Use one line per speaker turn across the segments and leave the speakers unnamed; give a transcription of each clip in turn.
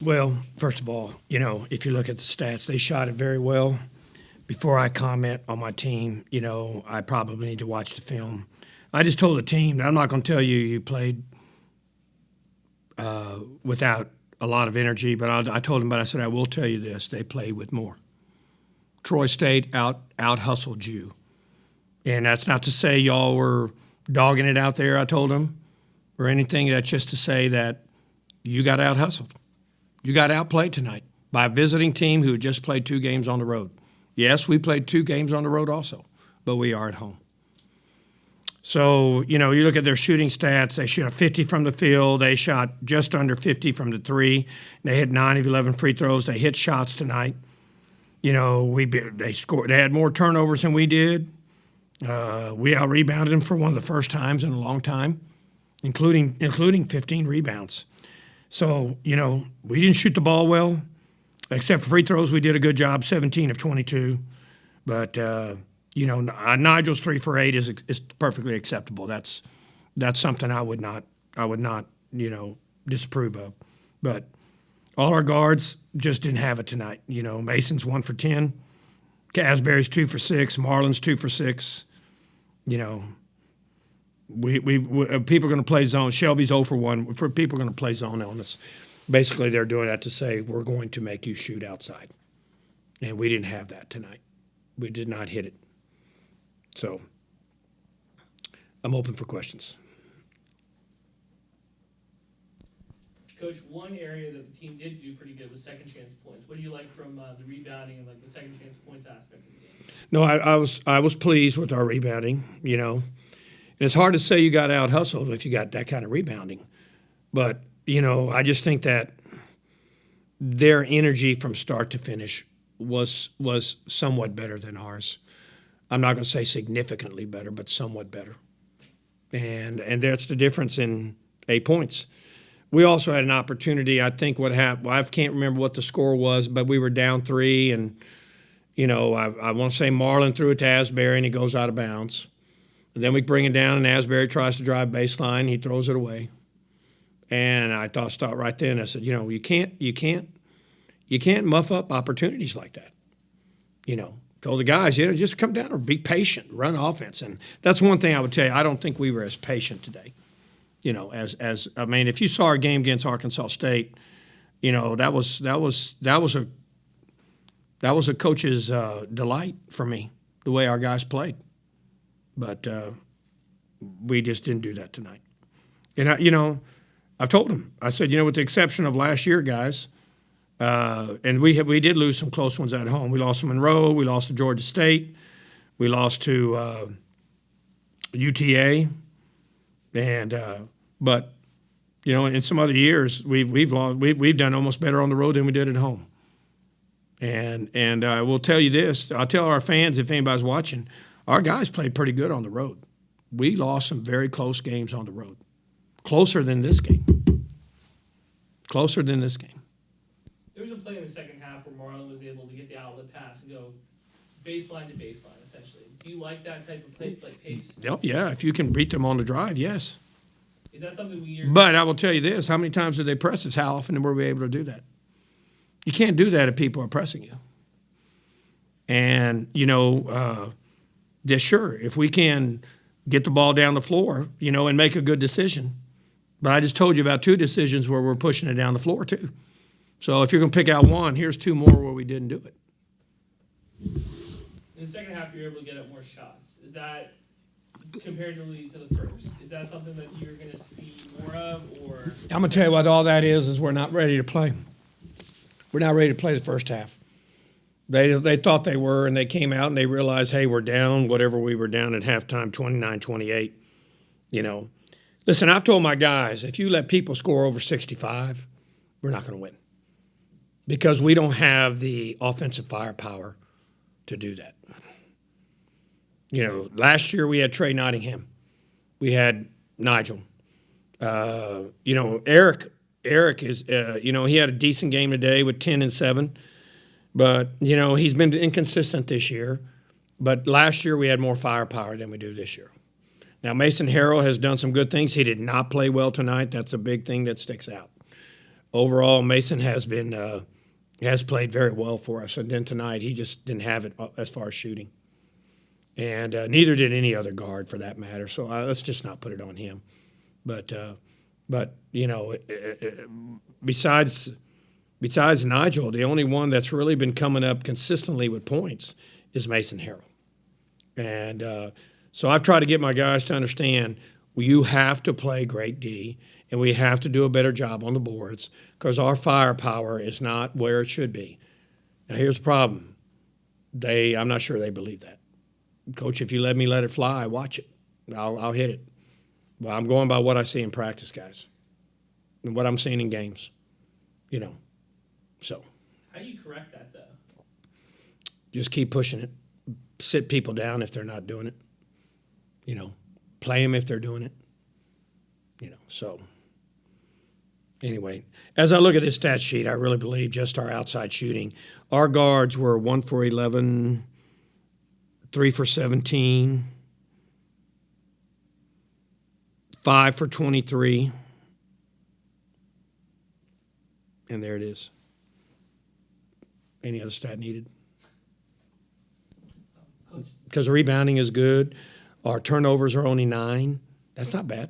Well, first of all, if you look at the stats, they shot it very well. Before I comment on my team, I probably need to watch the film. I just told the team that I'm not going to tell you you played without a lot of energy, but I told them, but I said I will tell you this: they played with more. Troy State out hustled you, and that's not to say y'all were dogging it out there. I told them, or anything. That's just to say that you got out hustled. You got outplayed tonight by a visiting team who just played 2 games on the road. Yes, we played 2 games on the road also, but we are at home. So, you look at their shooting stats. They shot 50 from the field. They shot just under 50 from the 3. They hit 9 of 11 free throws. They hit shots tonight. They scored. They had more turnovers than we did. We out-rebounded them for one of the first times in a long time, including 15 rebounds. So, we didn't shoot the ball well, except for free throws. We did a good job, 17 of 22. But, Nigel's 3 for 8 is perfectly acceptable. That's something I would not disapprove of. But all our guards just didn't have it tonight. Mason's 1 for 10, Casberry's 2 for 6, Marlon's 2 for 6. People are going to play zone. Shelby's 0 for 1. People are going to play zone on us. Basically, they're doing that to say we're going to make you shoot outside. And we didn't have that tonight. We did not hit it. So I'm open for questions.
Coach, one area that the team did do pretty good was second chance points. What do you like from the rebounding and the second chance points aspect of the game?
No, I was pleased with our rebounding. And it's hard to say you got out hustled if you got that kind of rebounding. But, I just think that their energy from start to finish was somewhat better than ours. I'm not going to say significantly better, but somewhat better. And that's the difference in 8 points. We also had an opportunity. I think what happened, I can't remember what the score was, but we were down 3, and, I want to say Marlon threw it to Asbury, and it goes out of bounds. And then we bring it down, and Asbury tries to drive baseline. He throws it away. And I thought right then, I said, you can't muff up opportunities like that. Told the guys, just come down or be patient, run offense. And that's one thing I would tell you. I don't think we were as patient today. If you saw our game against Arkansas State, that was a coach's delight for me, the way our guys played. But we just didn't do that tonight. And I've told them. I said, with the exception of last year, guys, and we did lose some close ones at home. We lost to Monroe. We lost to Georgia State. We lost to UTA. And but in some other years we've done almost better on the road than we did at home. And I will tell you this. I'll tell our fans, if anybody's watching, our guys played pretty good on the road. We lost some very close games on the road. Closer than this game.
There was a play in the second half where Marlon was able to get the outlet pass and go baseline to baseline, essentially. Do you like that type of play, pace?
Yeah, if you can beat them on the drive, yes.
Is that something
But I will tell you this, how many times did they press us? How often were we able to do that? You can't do that if people are pressing you. And, sure, if we can get the ball down the floor, and make a good decision. But I just told you about 2 decisions where we're pushing it down the floor, too. So if you're going to pick out one, here's 2 more where we didn't do it.
In the second half, you're able to get up more shots. Is that, comparatively to the first, is that something that you're going to see more of? Or
I'm going to tell you what all that is we're not ready to play. We're not ready to play the first half. They thought they were, and they came out and they realized, hey, we're down, whatever we were down at halftime, 29-28. Listen, I've told my guys, if you let people score over 65, we're not going to win. Because we don't have the offensive firepower to do that. Last year we had Trey Nottingham. We had Nigel. Eric is, he had a decent game today with 10 and 7. But, he's been inconsistent this year. But last year we had more firepower than we do this year. Now, Mason Harrell has done some good things. He did not play well tonight. That's a big thing that sticks out. overall, Mason has played very well for us. And then tonight, he just didn't have it as far as shooting. And neither did any other guard for that matter. So let's just not put it on him. But you know, besides Nigel, the only one that's really been coming up consistently with points is Mason Harrell. And so I've tried to get my guys to understand, well, you have to play great D, and we have to do a better job on the boards because our firepower is not where it should be. Now, here's the problem. I'm not sure they believe that. Coach, if you let me let it fly, watch it. I'll hit it. Well, I'm going by what I see in practice, guys, and what I'm seeing in games, you know. So.
How do you correct that, though?
Just keep pushing it. Sit people down if they're not doing it. You know, play them if they're doing it. You know, so anyway, as I look at this stat sheet, I really believe just our outside shooting. Our guards were 1 for 11, 3 for 17, 5 for 23, and there it is. Any other stat needed? Because the rebounding is good. Our turnovers are only 9. That's not bad.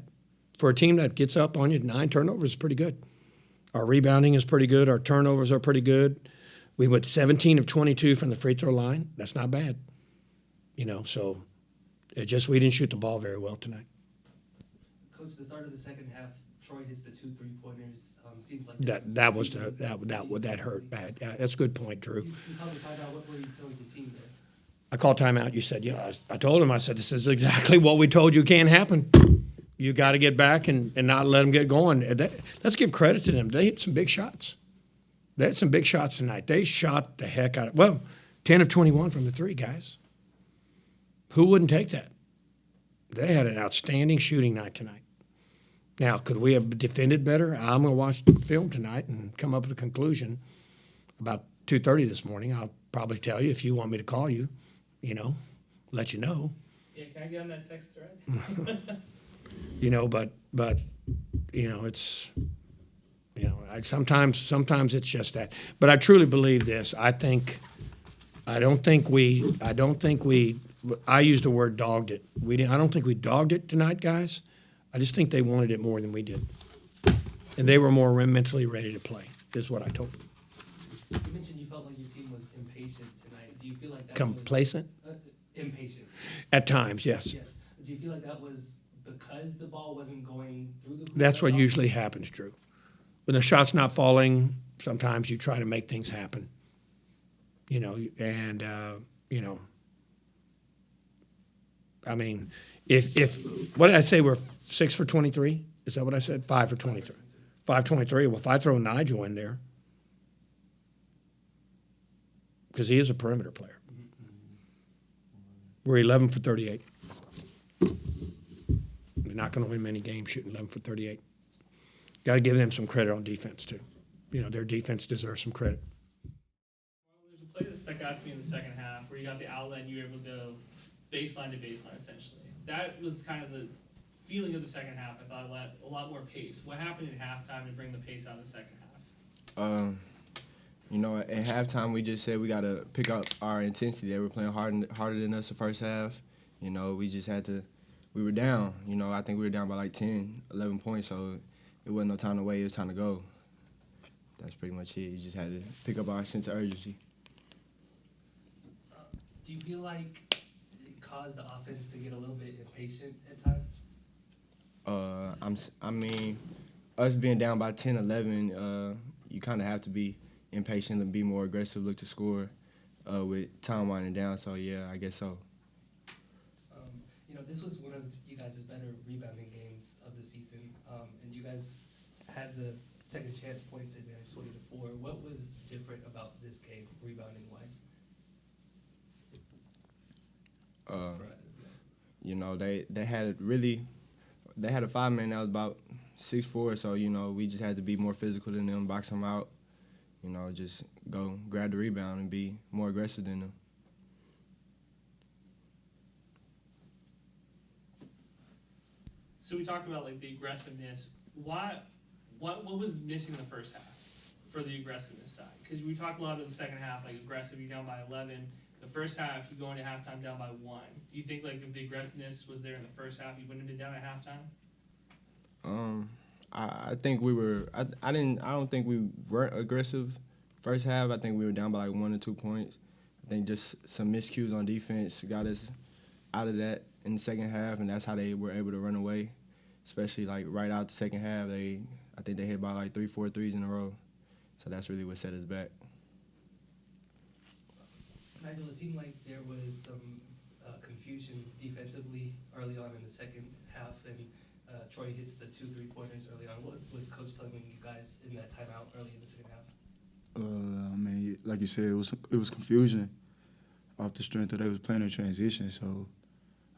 For a team that gets up on you, 9 turnovers is pretty good. Our rebounding is pretty good. Our turnovers are pretty good. We went 17 of 22 from the free throw line. That's not bad. You know, so we didn't shoot the ball very well tonight.
Coach, the start of the second half, Troy hits the 2 3-pointers. Seems like
that hurt bad. Yeah, that's a good point, Drew.
You called the timeout. What were you telling your team there?
I called timeout. You said, yeah. I told him, I said, this is exactly what we told you can't happen. You got to get back and not let them get going. Let's give credit to them. They hit some big shots. They had some big shots tonight. They shot the heck out of 10 of 21 from the 3, guys. Who wouldn't take that? They had an outstanding shooting night tonight. Now, could we have defended better? I'm going to watch the film tonight and come up with a conclusion about 2:30 this morning. I'll probably tell you if you want me to call you, you know, let you know.
Yeah, can I get on that text thread?
You know, but you know, it's, you know, sometimes it's just that. But I truly believe this. I don't think we I used the word dogged it. I don't think we dogged it tonight, guys. I just think they wanted it more than we did. And they were more mentally ready to play, is what I told them.
You mentioned you felt like your team was impatient tonight. Do you feel like that
Complacent?
Impatient.
At times, yes.
Yes. Do you feel like that was because the ball wasn't going through the...
That's what usually happens, Drew. When the shot's not falling, sometimes you try to make things happen. You know, and, you know, I mean, if what did I say, we're 6 for 23? Is that what I said? 5 for 23. 5-23. Well, if I throw Nigel in there, because he is a perimeter player, we're 11 for 38. We're not going to win many games shooting 11 for 38. Got to give them some credit on defense, too. You know, their defense deserves some credit.
Well, there's a play that stuck out to me in the second half where you got the outlet and you were able to go baseline to baseline, essentially. That was kind of the feeling of the second half. I thought a lot more pace. What happened at halftime to bring the pace out of the second half?
You know, at halftime we just said we got to pick up our intensity. They were playing harder than us the first half. You know, we just had to – we were down. You know, I think we were down by like 10, 11 points, so it wasn't no time to wait. It was time to go. That's pretty much it. You just had to pick up our sense of urgency.
Do you feel like it caused the offense to get a little bit impatient at times?
I mean, us being down by 10, 11, you kind of have to be impatient and be more aggressive, look to score with time winding down. So, yeah, I guess so.
You know, this was one of you guys' better rebounding games of the season, and you guys had the second chance points advantage 20-4. What was different about this game, rebounding-wise?
You know, they had a 5-man that was about 6'4", so, you know, we just had to be more physical than them, box them out, you know, just go grab the rebound and be more aggressive than them.
So we talked about, like, the aggressiveness. What was missing in the first half? for the aggressiveness side? Because we talk a lot about the second half, like aggressive, you're down by 11. The first half, you go into halftime down by 1. Do you think like if the aggressiveness was there in the first half, you wouldn't have been down at halftime?
I think we were. I don't think we weren't aggressive first half. I think we were down by like 1 or 2 points. I think just some miscues on defense got us out of that in the second half, and that's how they were able to run away. Especially like right out the second half, I think they hit by like 3-4 threes in a row. So that's really what set us back.
Nigel, it seemed like there was some confusion defensively early on in the second half, and Troy hits the 2 3-pointers early on. What was Coach telling you guys in that timeout early in the second half?
I mean, like you said, it was confusion off the strength that they was playing in transition. So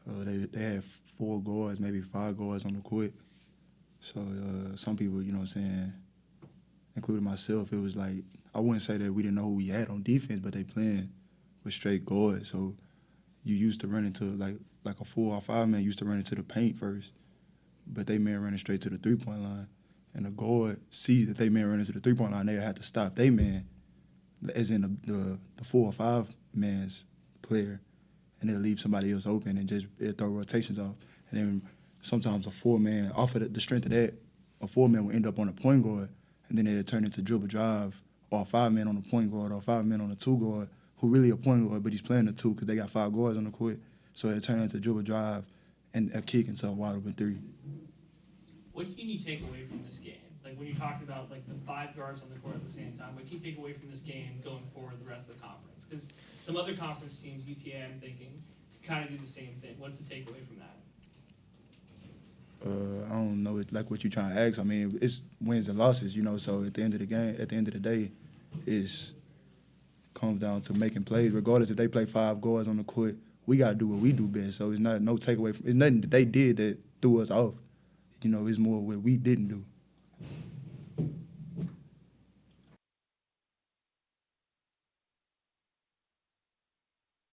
they had 4 guards, maybe 5 guards on the court. So some people, you know what I'm saying, including myself, it was like, I wouldn't say that we didn't know who we had on defense, but they playing with straight guards. So you used to run into, like a 4 or 5 man used to run into the paint first, but they man running straight to the three-point line. And the guard sees that they man running to the three-point line, they have to stop they man, as in the 4 or 5 man's player, and they'll leave somebody else open and just throw rotations off. And then sometimes a 4-man, off of the strength of that, a 4-man will end up on a point guard, and then it'll turn into dribble drive, or a 5-man on the point guard, or a 5-man on the 2 guard, who really a point guard, but he's playing the 2 because they got 5 guards on the court. So it'll turn into dribble drive and a kick into a wide open 3.
What can you take away from this game? Like when you're talking about like the 5 guards on the court at the same time, what can you take away from this game going forward the rest of the conference? Because some other conference teams, UTA, I'm thinking, kind of do the same thing. What's the takeaway from that?
I don't know, like what you're trying to ask. I mean, it's wins and losses, you know. So at the end of the game, at the end of the day, it's comes down to making plays. Regardless if they play 5 guards on the court, we gotta do what we do best. So it's not no takeaway from. It's nothing that they did that threw us off. You know, it's more what we didn't do.